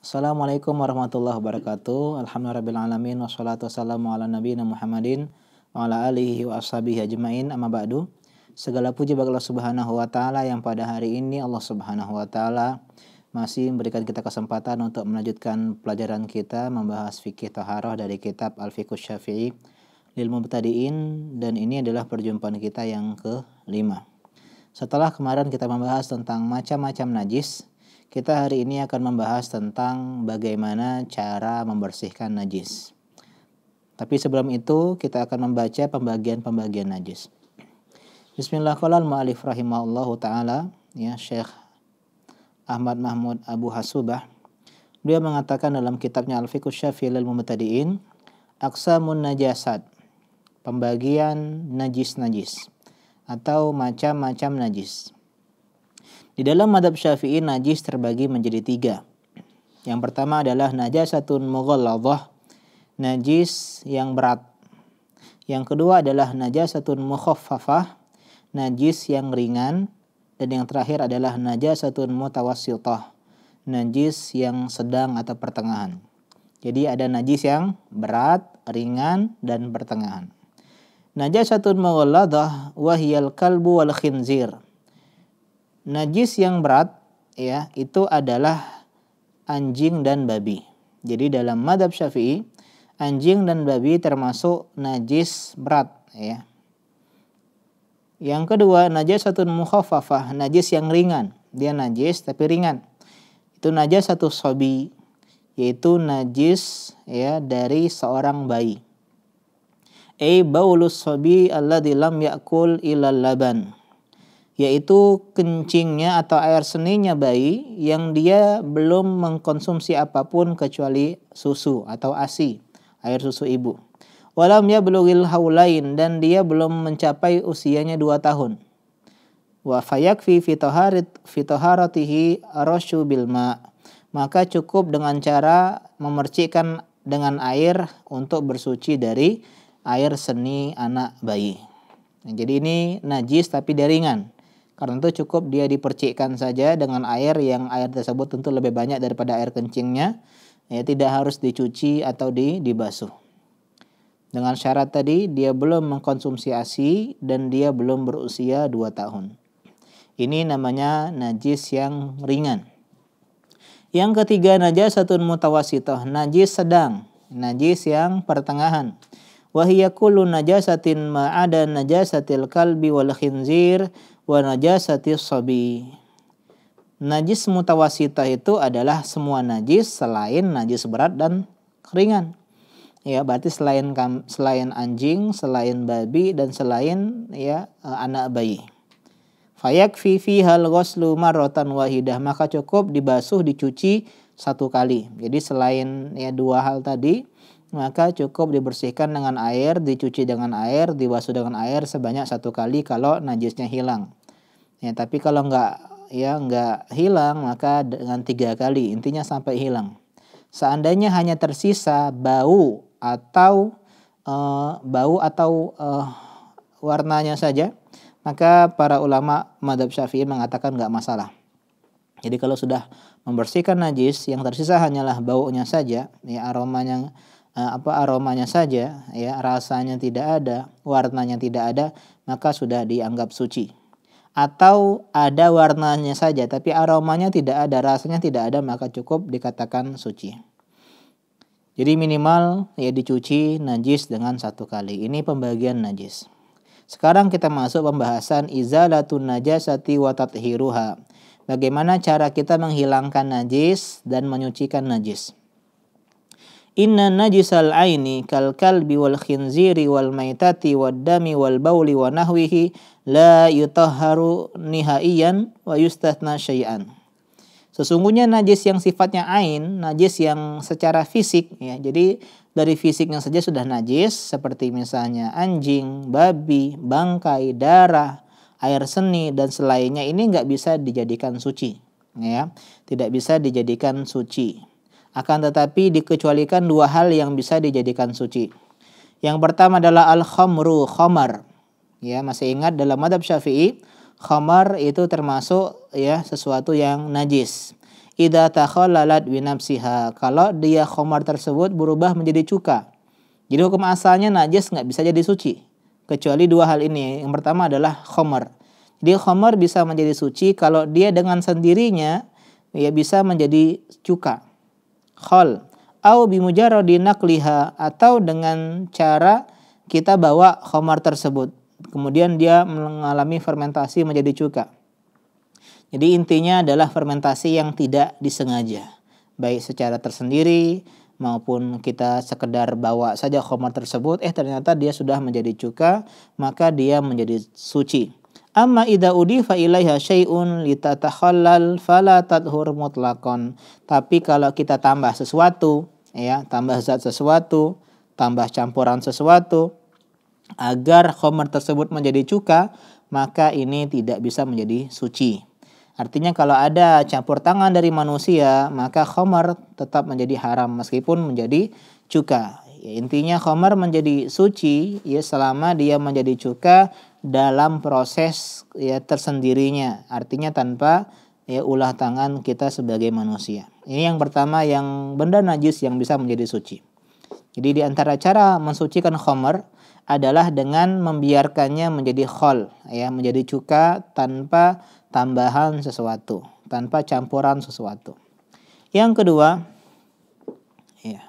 Assalamualaikum warahmatullahi wabarakatuh. Alhamdulillahirrahmanirrahim. Wassalatu wassalamu ala nabiyina Muhammadin wa ala alihi wa ashabihi ajma'in. Amma ba'du. Segala puji bagi Allah Subhanahu wa taala yang pada hari ini Allah Subhanahu wa taala masih memberikan kita kesempatan untuk melanjutkan pelajaran kita membahas fikih taharah dari kitab Al-Fiqh Syafi'i lil Mubtadi'in, dan ini adalah perjumpaan kita yang ke-5. Setelah kemarin kita membahas tentang macam-macam najis, kita hari ini akan membahas tentang bagaimana cara membersihkan najis. Tapi sebelum itu kita akan membaca pembagian-pembagian najis. Bismillah, qala al-mu'allif rahimahullahu ta'ala, ya, Syekh Ahmad Mahmud Abu Hasubah. Beliau mengatakan dalam kitabnya Al-Fiqh Syafi'i lil Mubtadi'in, aqsamun najasat, pembagian najis-najis atau macam-macam najis. Di dalam madhab Syafi'i, najis terbagi menjadi 3. Yang pertama adalah najasatun mughalladhah, najis yang berat. Yang kedua adalah najasatun mukhaffafah, najis yang ringan. Dan yang terakhir adalah najasatun mutawassithah, najis yang sedang atau pertengahan. Jadi ada najis yang berat, ringan, dan pertengahan. Najasatun mughalladhah wahiyal kalbu wal khinzir. Najis yang berat, ya, itu adalah anjing dan babi. Jadi dalam madhab Syafi'i, anjing dan babi termasuk najis berat, ya. Yang kedua, najasatun mukhaffafah, najis yang ringan. Dia najis tapi ringan. Itu najasatu shabi, yaitu najis, ya, dari seorang bayi. Baulus shabi alladzi lam ya'kul ilal laban, yaitu kencingnya atau air seninya bayi yang dia belum mengkonsumsi apapun kecuali susu atau ASI, air susu ibu. Walam yablughil haulain, dan dia belum mencapai usianya 2 tahun. Wa fayakfi fi taharatihi arasyu bil ma, maka cukup dengan cara memercikkan dengan air untuk bersuci dari air seni anak bayi. Nah, jadi ini najis tapi dia ringan. Karena itu cukup dia dipercikkan saja dengan air yang air tersebut tentu lebih banyak daripada air kencingnya. Ya, tidak harus dicuci atau dibasuh. Dengan syarat tadi dia belum mengkonsumsi ASI dan dia belum berusia 2 tahun. Ini namanya najis yang ringan. Yang ketiga, najasatun mutawassithah, najis sedang, najis yang pertengahan. Wahiya kullu najasatin ma'ada najasatil kalbi wal khinzir wa najasatis shabi. Najis mutawassithah itu adalah semua najis selain najis berat dan ringan. Ya, berarti selain anjing, selain babi, dan selain, ya, anak bayi. Fayakfi fihal ghuslu marratan wahidah, maka cukup dibasuh, dicuci 1 kali. Jadi selain, ya, 2 hal tadi, maka cukup dibersihkan dengan air, dicuci dengan air, dibasuh dengan air sebanyak 1 kali kalau najisnya hilang. Ya, tapi kalau enggak hilang, maka dengan 3 kali, intinya sampai hilang. Seandainya hanya tersisa bau atau warnanya saja, maka para ulama madhab Syafi'i mengatakan enggak masalah. Jadi kalau sudah membersihkan najis, yang tersisa hanyalah baunya saja, ya, aromanya saja, ya, rasanya tidak ada, warnanya tidak ada, maka sudah dianggap suci. Atau ada warnanya saja tapi aromanya tidak ada, rasanya tidak ada, maka cukup dikatakan suci. Jadi minimal, ya, dicuci najis dengan 1 kali. Ini pembagian najis. Sekarang kita masuk pembahasan izalatun najasati wa tathiruha. Bagaimana cara kita menghilangkan najis dan menyucikan najis. Inna najisal aini kal kalbi wal khinziri wal maitati wad dami wal bauli wa nahwihi la yutahharu nihaiyan wa yustathna syai'an. Sesungguhnya najis yang sifatnya ain, najis yang secara fisik, ya, jadi dari fisiknya saja sudah najis, seperti misalnya anjing, babi, bangkai, darah, air seni, dan selainnya, ini nggak bisa dijadikan suci, ya, tidak bisa dijadikan suci. Akan tetapi dikecualikan 2 hal yang bisa dijadikan suci. Yang pertama adalah al-khamru, khamar. Ya, masih ingat dalam madhab Syafi'i, khamar itu termasuk, ya, sesuatu yang najis. idza takhallalat bi nafsiha, kalau dia khamar tersebut berubah menjadi cuka. Jadi hukum asalnya najis nggak bisa jadi suci kecuali dua hal ini. Yang pertama adalah khamar. Jadi khamar bisa menjadi suci kalau dia dengan sendirinya ya bisa menjadi cuka. Khol au bimujarradi naqliha, atau dengan cara kita bawa khamar tersebut kemudian dia mengalami fermentasi menjadi cuka. Jadi intinya adalah fermentasi yang tidak disengaja, baik secara tersendiri maupun kita sekedar bawa saja khamar tersebut ternyata dia sudah menjadi cuka, maka dia menjadi suci. Amma idza udifa ilaiha syai'un litatakhallal fala tadhur mutlaqan. Tapi kalau kita tambah sesuatu, ya, tambah zat sesuatu, tambah campuran sesuatu agar khamar tersebut menjadi cuka, maka ini tidak bisa menjadi suci. Artinya kalau ada campur tangan dari manusia, maka khamar tetap menjadi haram meskipun menjadi cuka. Ya, intinya khamar menjadi suci ya selama dia menjadi cuka dalam proses ya tersendirinya, artinya tanpa ya ulah tangan kita sebagai manusia. Ini yang pertama, yang benda najis yang bisa menjadi suci. Jadi di antara cara mensucikan khamar adalah dengan membiarkannya menjadi khol, ya, menjadi cuka tanpa tambahan sesuatu, tanpa campuran sesuatu. Yang kedua, ya,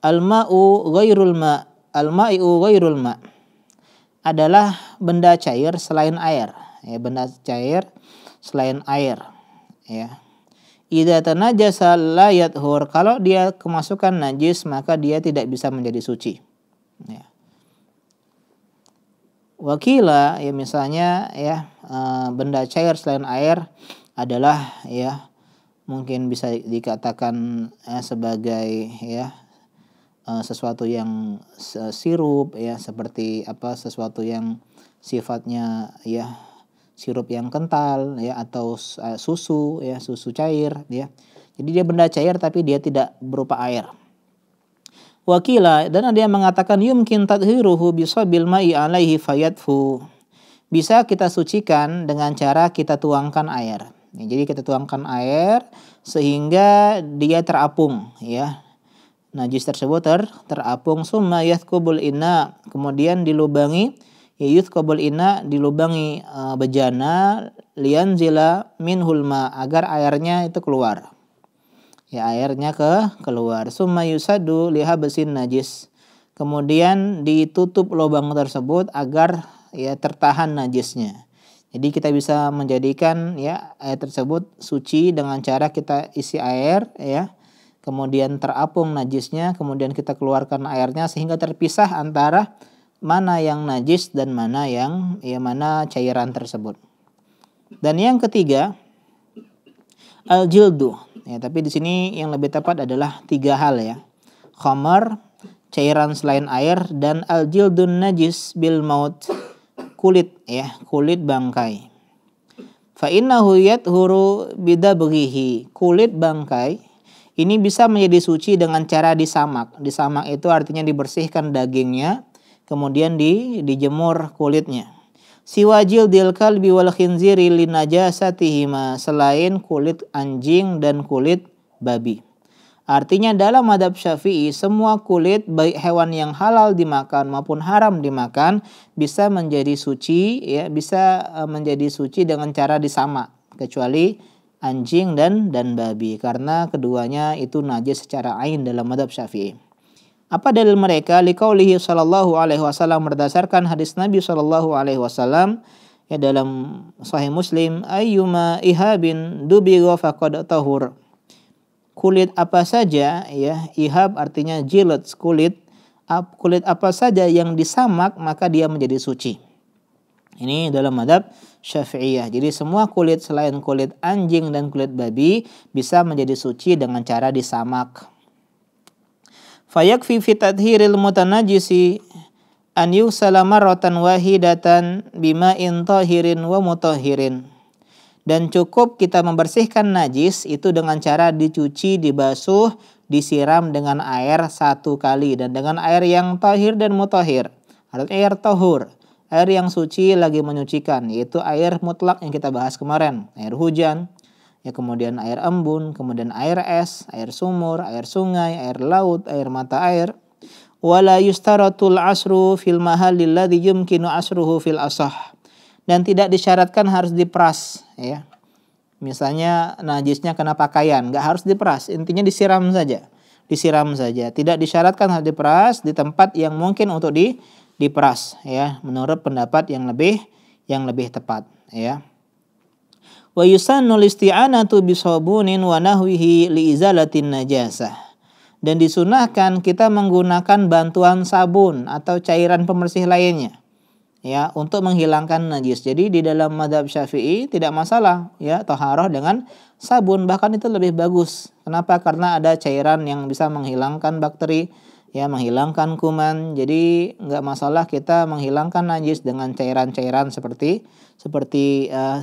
al-ma'u ghairul ma', al-ma'i'u ghairul ma' adalah benda cair selain air, ya, benda cair selain air, ya. Idza tanajjasa la yathur, kalau dia kemasukan najis maka dia tidak bisa menjadi suci, ya. Wakila, ya, misalnya ya benda cair selain air adalah ya mungkin bisa dikatakan sebagai ya sesuatu yang sirup, ya, seperti sesuatu yang sifatnya ya sirup yang kental, ya, atau susu, ya, susu cair, ya. Jadi dia benda cair tapi dia tidak berupa air. Wakila, dan ada yang mengatakan yumkin tadhiruhu bisabil ma'i alaihi fayadfu, bisa kita sucikan dengan cara kita tuangkan air. Ya, jadi kita tuangkan air sehingga dia terapung, ya, najis tersebut terapung. Summa yathqubul ina, kemudian dilubangi, ya, yuthqubul ina, dilubangi bejana, lianzila minhul ma, agar airnya itu keluar, ya, airnya keluar. Summa yusadu lihabasin najis, kemudian ditutup lubang tersebut agar ya tertahan najisnya. Jadi kita bisa menjadikan ya air tersebut suci dengan cara kita isi air, ya, kemudian terapung najisnya, kemudian kita keluarkan airnya sehingga terpisah antara mana yang najis dan mana yang mana cairan tersebut. Dan yang ketiga, al-jildu, ya, tapi di sini yang lebih tepat adalah tiga hal, ya. Khamar, cairan selain air, dan al-jildun najis bil maut, kulit, ya, kulit bangkai. Fa innahu yathuru bidabghihi, kulit bangkai ini bisa menjadi suci dengan cara disamak. Disamak itu artinya dibersihkan dagingnya, kemudian dijemur kulitnya. Siwajil dil kalbi wal khinziri linajasatihima, selain kulit anjing dan kulit babi. Artinya dalam mazhab Syafi'i semua kulit baik hewan yang halal dimakan maupun haram dimakan bisa menjadi suci, ya, bisa menjadi suci dengan cara disamak, kecuali anjing dan babi, karena keduanya itu najis secara ain dalam mazhab Syafi'i. Apa dalil mereka? Liqaulihi sallallahu alaihi wasallam, berdasarkan hadis Nabi sallallahu alaihi wasallam ya dalam Sahih Muslim, ayyuma ihabin dubigha faqad tahur. Kulit apa saja, ya, ihab artinya jilid, kulit apa saja yang disamak maka dia menjadi suci. Ini dalam mazhab Syafi'iyah. Jadi semua kulit selain kulit anjing dan kulit babi bisa menjadi suci dengan cara disamak. Fayakfi fi tadhiril mutanajjisi an yusala marratan wahidatan bima'in tahirin wa mutahhirin. Dan cukup kita membersihkan najis itu dengan cara dicuci, dibasuh, disiram dengan air satu kali, dan dengan air yang tahir dan mutahhir. Artinya air tahur, air yang suci lagi menyucikan, yaitu air mutlak yang kita bahas kemarin, air hujan, ya kemudian air embun, kemudian air es, air sumur, air sungai, air laut, air mata air. Wala yustaratul asru fil mahallil ladzi yumkinu asruhu fil asah. Dan tidak disyaratkan harus diperas, ya. Misalnya najisnya kena pakaian, nggak harus diperas, intinya disiram saja. Disiram saja, tidak disyaratkan harus diperas di tempat yang mungkin untuk diperas, ya, menurut pendapat yang lebih tepat, ya. Wa yusannu listi'anatu bisabunin wa nahwihi liizalatin najasah. Dan disunahkan kita menggunakan bantuan sabun atau cairan pembersih lainnya, ya, untuk menghilangkan najis. Jadi di dalam mazhab Syafi'i tidak masalah, ya, thaharah dengan sabun, bahkan itu lebih bagus. Kenapa? Karena ada cairan yang bisa menghilangkan bakteri, ya, menghilangkan kuman. Jadi nggak masalah kita menghilangkan najis dengan cairan-cairan seperti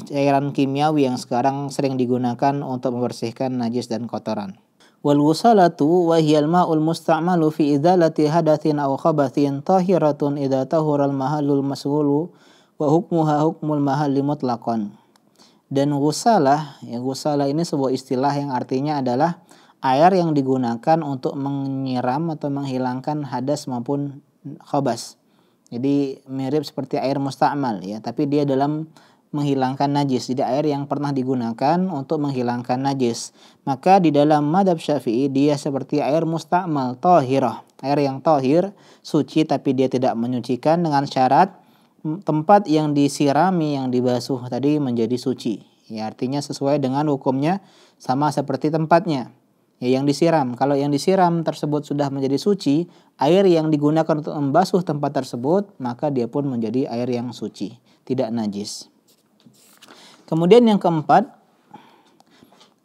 cairan kimiawi yang sekarang sering digunakan untuk membersihkan najis dan kotoran. Wal ghusalatu wa hiya al-ma'ul musta'malu fi idzalati hadatsin aw khabathin tahiratun idza tahura al-mahallul masghulu wa hukmuha hukmul mahalli mutlaqan. Dan ghusalah, ya, ghusalah ini sebuah istilah yang artinya adalah air yang digunakan untuk menyiram atau menghilangkan hadas maupun khabas. Jadi mirip seperti air musta'mal, ya, tapi dia dalam menghilangkan najis. Jadi air yang pernah digunakan untuk menghilangkan najis. Maka di dalam mazhab Syafi'i dia seperti air musta'mal, tahirah. Air yang tahir, suci tapi dia tidak menyucikan, dengan syarat tempat yang disirami, yang dibasuh tadi menjadi suci. Ya, artinya sesuai dengan hukumnya sama seperti tempatnya, ya, yang disiram. Kalau yang disiram tersebut sudah menjadi suci, air yang digunakan untuk membasuh tempat tersebut, maka dia pun menjadi air yang suci, tidak najis. Kemudian yang keempat,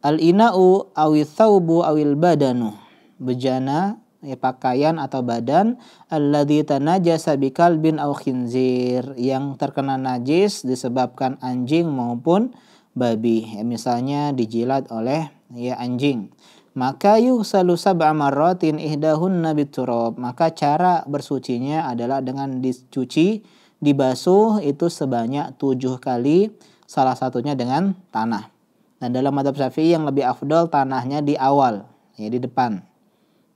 al-ina'u awil thawbu awil badanu, bejana, ya, pakaian atau badan, alladzi tanajasa bikalbin aw khinzir, yang terkena najis disebabkan anjing maupun babi, ya, misalnya dijilat oleh, ya, anjing. Maka yughsalu sab'a marratin ihdahunna biturab, maka cara bersucinya adalah dengan dicuci, dibasuh itu sebanyak 7 kali, salah satunya dengan tanah. Dan dalam mazhab Syafi'i yang lebih afdal tanahnya di awal, ya, di depan.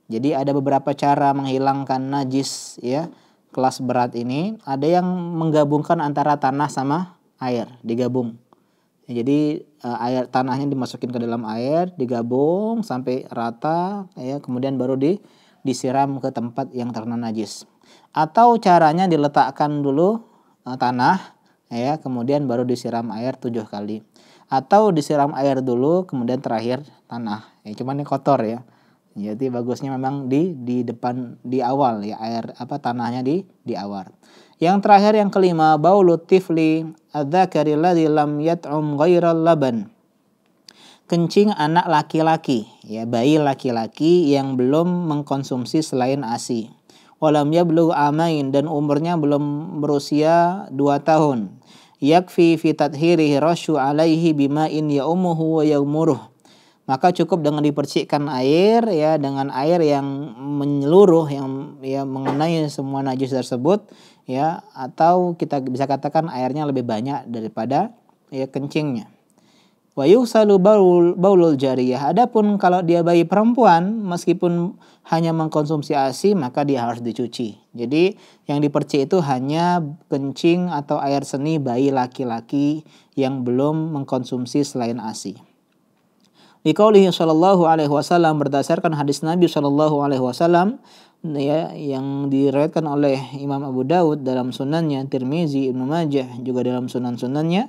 Jadi ada beberapa cara menghilangkan najis, ya, kelas berat ini. Ada yang menggabungkan antara tanah sama air, digabung. Ya, jadi air tanahnya dimasukin ke dalam air, digabung sampai rata, ya, kemudian baru disiram ke tempat yang terkena najis. Atau caranya diletakkan dulu tanah, ya, kemudian baru disiram air 7 kali. Atau disiram air dulu, kemudian terakhir tanah. Ya, cuman ini kotor, ya. Jadi bagusnya memang di depan, di awal, ya, air tanahnya di awal. Yang terakhir, yang kelima, baulut tifli adzakari alladzi lam yat'um ghairal laban. Kencing anak laki-laki, ya, bayi laki-laki yang belum mengkonsumsi selain ASI. Walam yablugh amain, dan umurnya belum berusia 2 tahun. Yakfi fi tathhirihi rasyu alaihi bima'in ya'umuhu wa ya'muruh. Maka cukup dengan dipercikkan air, ya, dengan air yang menyeluruh, yang, ya, mengenai semua najis tersebut, ya, atau kita bisa katakan airnya lebih banyak daripada, ya, kencingnya. Wa yughsalu baulul jariyah. Adapun kalau dia bayi perempuan, meskipun hanya mengkonsumsi ASI, maka dia harus dicuci. Jadi yang dipercik itu hanya kencing atau air seni bayi laki-laki yang belum mengkonsumsi selain ASI. Liqaulihi sallallahu alaihi wasallam, berdasarkan hadis Nabi sallallahu alaihi wasallam, ya, yang diriwayatkan oleh Imam Abu Daud dalam sunannya, Tirmizi, Ibnu Majah juga dalam sunan-sunannya.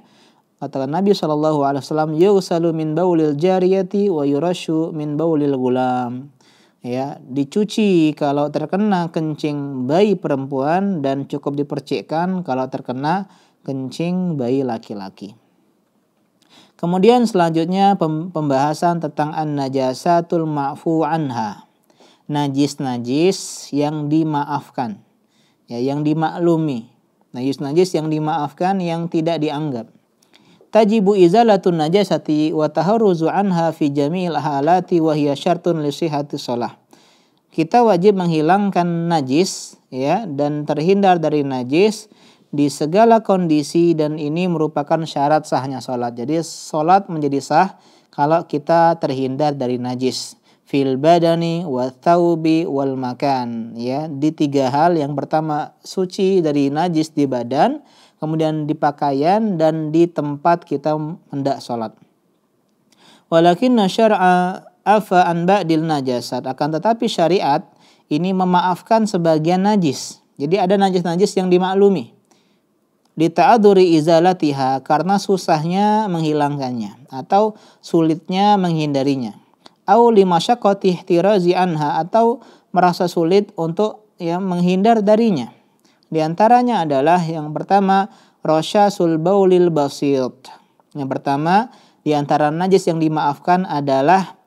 Kata Nabi SAW, yughsalu min baulil jariyati wa yurashu min baulil gulam. Ya, dicuci kalau terkena kencing bayi perempuan dan cukup dipercikkan kalau terkena kencing bayi laki-laki. Kemudian selanjutnya pembahasan tentang an-najasatul ma'fu anha. Najis-najis yang dimaafkan, ya, yang dimaklumi. Najis-najis yang dimaafkan, yang tidak dianggap. Tajibu izalatun najasati wa taharruzu anha fi jami'il halati wa hiya syartun li sihhati shalah. Kita wajib menghilangkan najis, ya, dan terhindar dari najis di segala kondisi, dan ini merupakan syarat sahnya salat. Jadi salat menjadi sah kalau kita terhindar dari najis fil badani wa thawbi wal makan, ya, di 3 hal. Yang pertama suci dari najis di badan, kemudian di pakaian, dan di tempat kita hendak sholat. Walakinna syar'a afa an ba'dil najasat, akan tetapi syariat ini memaafkan sebagian najis. Jadi ada najis-najis yang dimaklumi. Lita'aduri izalatiha, karena susahnya menghilangkannya atau sulitnya menghindarinya. Au limasyaqqati ihtirazi anha, atau merasa sulit untuk menghindar darinya. Di antaranya adalah yang pertama rasyasul baulil basit. Yang pertama di antara najis yang dimaafkan adalah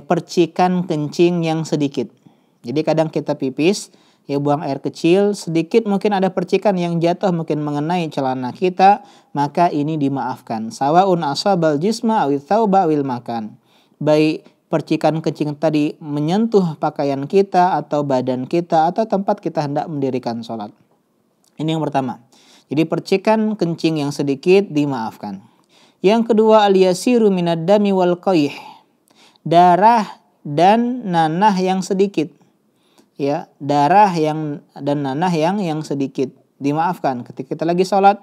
percikan kencing yang sedikit. Jadi kadang kita pipis, buang air kecil, sedikit mungkin ada percikan yang jatuh mungkin mengenai celana kita, maka ini dimaafkan. Sawaun asabal jisma awil thawba awil makan. Baik percikan kencing tadi menyentuh pakaian kita atau badan kita atau tempat kita hendak mendirikan sholat. Ini yang pertama. Jadi percikan kencing yang sedikit dimaafkan. Yang kedua al-yasiru minad dami wal qayh. Darah dan nanah yang sedikit. Ya, darah dan nanah yang sedikit dimaafkan ketika kita lagi sholat.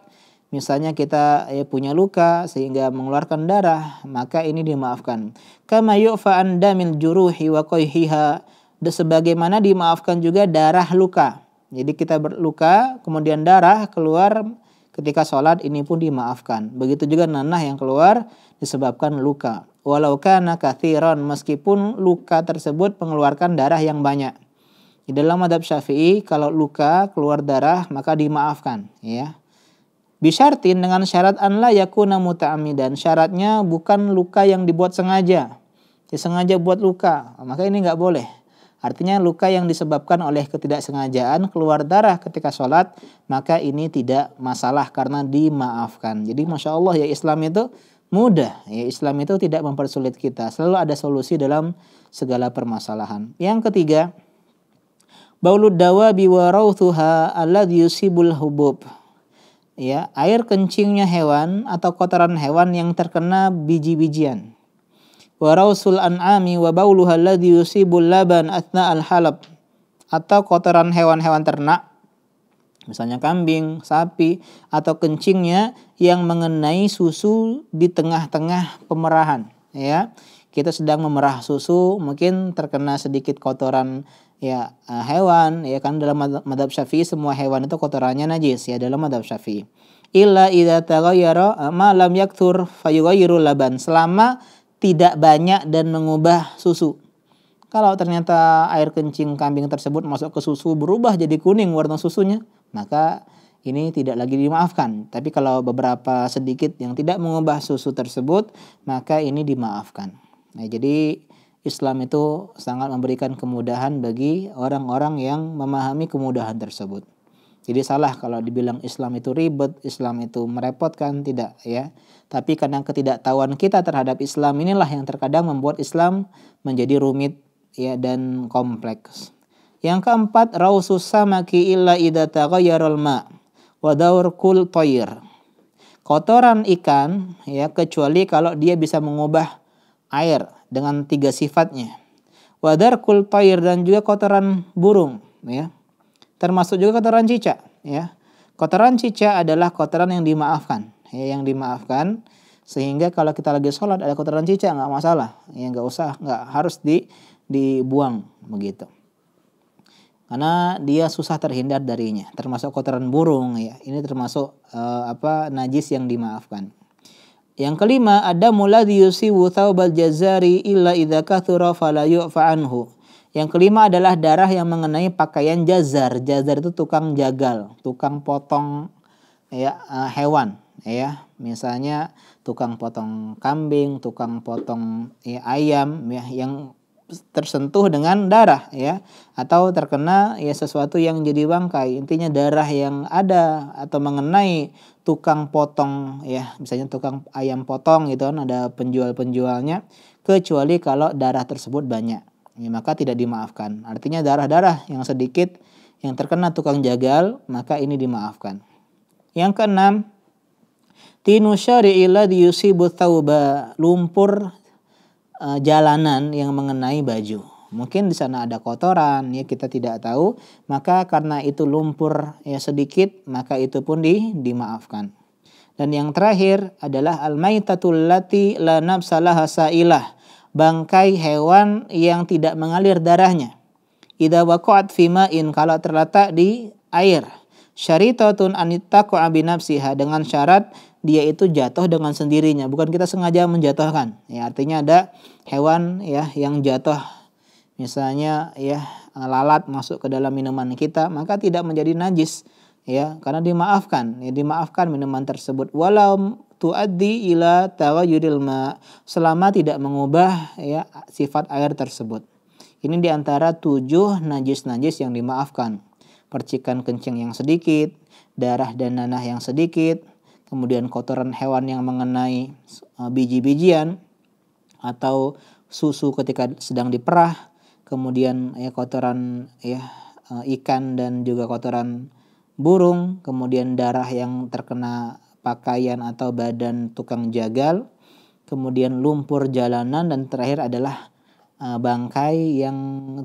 Misalnya kita punya luka sehingga mengeluarkan darah, maka ini dimaafkan. Kama yu'fa an damil juruhi wa qayhiha, sebagaimana dimaafkan juga darah luka. Jadi kita berluka kemudian darah keluar ketika sholat, ini pun dimaafkan. Begitu juga nanah yang keluar disebabkan luka. Walau kana katsiran, meskipun luka tersebut mengeluarkan darah yang banyak. Di dalam mazhab Syafi'i kalau luka keluar darah maka dimaafkan, ya. Bisyartin, dengan syarat an la yakuna muta'ammidan. Syaratnya bukan luka yang dibuat sengaja. Sengaja buat luka, maka ini enggak boleh. Artinya luka yang disebabkan oleh ketidaksengajaan keluar darah ketika sholat, maka ini tidak masalah karena dimaafkan. Jadi Masya Allah ya, Islam itu mudah. Ya, Islam itu tidak mempersulit kita. Selalu ada solusi dalam segala permasalahan. Yang ketiga, baulud dawabi wa rauthuha alladhi yusibul hubub. Ya, air kencingnya hewan atau kotoran hewan yang terkena biji-bijian. Wa rausul an'ami wa bauluha alladhi yusibul laban athna al-halab. Atau kotoran hewan-hewan ternak, misalnya kambing, sapi, atau kencingnya yang mengenai susu di tengah-tengah pemerahan. Ya, kita sedang memerah susu, mungkin terkena sedikit kotoran hewan, ya kan. Dalam mazhab Syafi'i semua hewan itu kotorannya najis, ya, dalam mazhab Syafi'i. Illa idza taghayyara ma lam yakthur fayughayyiru laban, selama tidak banyak dan mengubah susu. Kalau ternyata air kencing kambing tersebut masuk ke susu berubah jadi kuning warna susunya, maka ini tidak lagi dimaafkan. Tapi kalau beberapa sedikit yang tidak mengubah susu tersebut, maka ini dimaafkan. Nah, jadi Islam itu sangat memberikan kemudahan bagi orang-orang yang memahami kemudahan tersebut. Jadi salah kalau dibilang Islam itu ribet, Islam itu merepotkan, tidak, ya. Tapi karena ketidaktahuan kita terhadap Islam inilah yang terkadang membuat Islam menjadi rumit, ya, dan kompleks. Yang keempat, rausus samaki illa idza taghayyarul ma' wa dawrkul tayr. Kotoran ikan, ya, kecuali kalau dia bisa mengubah air dengan 3 sifatnya. Wadarkul tayr, dan juga kotoran burung, ya. Termasuk juga kotoran cicak, ya. Kotoran cicak adalah kotoran yang dimaafkan, ya, yang dimaafkan, sehingga kalau kita lagi sholat ada kotoran cicak nggak masalah, ya, nggak harus dibuang begitu. Karena dia susah terhindar darinya. Termasuk kotoran burung, ya. Ini termasuk najis yang dimaafkan. Yang kelima, ada muladhi yusibu thawbal jazari illa idza kathura fala yu'fa anhu. Yang kelima adalah darah yang mengenai pakaian jazar. Jazar itu tukang jagal, tukang potong, ya, hewan, ya. Misalnya tukang potong kambing, tukang potong, ya, ayam, ya, yang tersentuh dengan darah, ya, atau terkena, ya, sesuatu yang jadi bangkai. Intinya darah yang ada atau mengenai tukang potong, ya, misalnya tukang ayam potong gitu kan, ada penjual-penjualnya, kecuali kalau darah tersebut banyak, ya, maka tidak dimaafkan. Artinya darah-darah yang sedikit yang terkena tukang jagal, maka ini dimaafkan. Yang keenam, tinu syari'i ladzi yusibu thawba, lumpur jalanan yang mengenai baju. Mungkin di sana ada kotoran, ya kita tidak tahu, maka karena itu lumpur ya sedikit, maka itu pun dimaafkan. Dan yang terakhir adalah al-maitatul lati la nafsalaha sailah, bangkai hewan yang tidak mengalir darahnya. Idza waqa'at fi ma'in, kalau terletak di air. Syaritatun anittaqa'a bi nafsiha, dengan syarat dia itu jatuh dengan sendirinya, bukan kita sengaja menjatuhkan. Ya, artinya ada hewan ya yang jatuh, misalnya ya lalat masuk ke dalam minuman kita, maka tidak menjadi najis ya, karena dimaafkan. Ya, dimaafkan minuman tersebut walau tuaddi ila taghayyuril ma, selama tidak mengubah ya sifat air tersebut. Ini diantara 7 najis-najis yang dimaafkan. Percikan kencing yang sedikit, darah dan nanah yang sedikit, kemudian kotoran hewan yang mengenai biji-bijian atau susu ketika sedang diperah, kemudian ya kotoran ya ikan dan juga kotoran burung, kemudian darah yang terkena pakaian atau badan tukang jagal, kemudian lumpur jalanan, dan terakhir adalah bangkai yang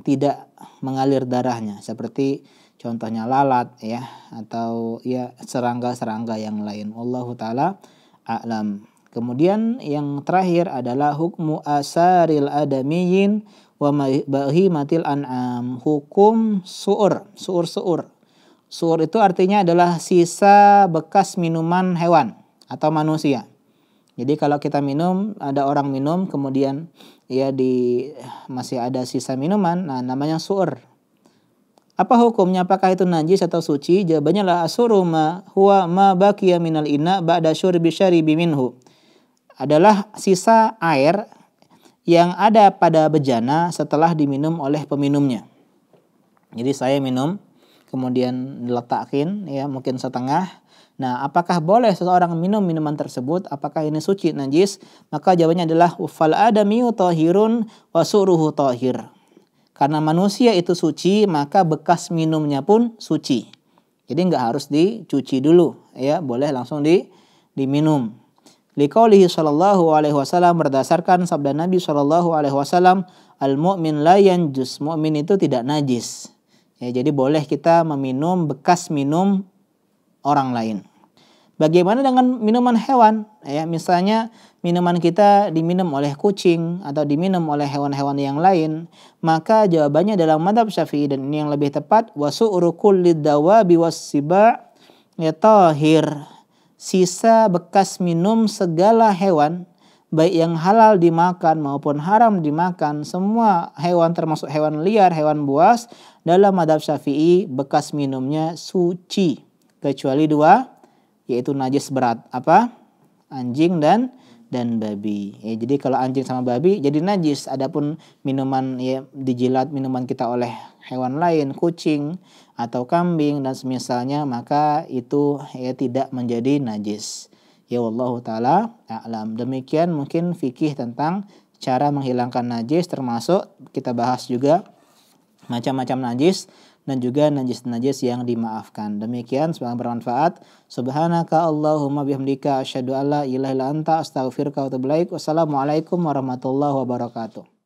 tidak mengalir darahnya, seperti contohnya lalat ya, atau ya serangga-serangga yang lain. Wallahu taala a'lam. Kemudian yang terakhir adalah hukmu asaril adamiyin wa bahimatil an'am. Hukum su'ur. Su'ur itu artinya adalah sisa bekas minuman hewan atau manusia. Jadi kalau kita minum, ada orang minum kemudian ya masih ada sisa minuman, nah namanya su'ur. Apa hukumnya? Apakah itu najis atau suci? Jawabannya lah asuru ma huwa ma baqiya minal ina ba'da syurbi syaribi minhu. Adalah sisa air yang ada pada bejana setelah diminum oleh peminumnya. Jadi saya minum, kemudian diletakin ya mungkin setengah. Nah, apakah boleh seseorang minum minuman tersebut? Apakah ini suci, najis? Maka jawabannya adalah fal adamiyu tahirun wa suruhu tahir. Karena manusia itu suci, maka bekas minumnya pun suci. Jadi nggak harus dicuci dulu, ya, boleh langsung diminum. Liqaulihi sallallahu alaihi wasallam, berdasarkan sabda Nabi sallallahu alaihi wasallam, al-mu'min la yanjus, mukmin itu tidak najis. Ya, jadi boleh kita meminum bekas minum orang lain. Bagaimana dengan minuman hewan? Ya, misalnya minuman kita diminum oleh kucing atau diminum oleh hewan-hewan yang lain, maka jawabannya dalam mazhab Syafi'i, dan ini yang lebih tepat, wasu'ru kulli dawabi was-siba' ya tahir. Sisa bekas minum segala hewan, baik yang halal dimakan maupun haram dimakan, semua hewan termasuk hewan liar, hewan buas, dalam mazhab Syafi'i bekas minumnya suci, kecuali 2, yaitu najis berat. Apa? Anjing dan babi. Ya, jadi kalau anjing sama babi jadi najis. Adapun minuman ya dijilat minuman kita oleh hewan lain, kucing atau kambing dan semisalnya, maka itu ya tidak menjadi najis. Ya wallahu taala a'lam. Demikian mungkin fikih tentang cara menghilangkan najis, termasuk kita bahas juga macam-macam najis dan juga najis-najis yang dimaafkan. Demikian, semoga bermanfaat. Subhanaka Allahumma bihamdika asyhadu alla ilaha illa anta astaghfiruka wa atubu ilaik. Wassalamualaikum warahmatullahi wabarakatuh.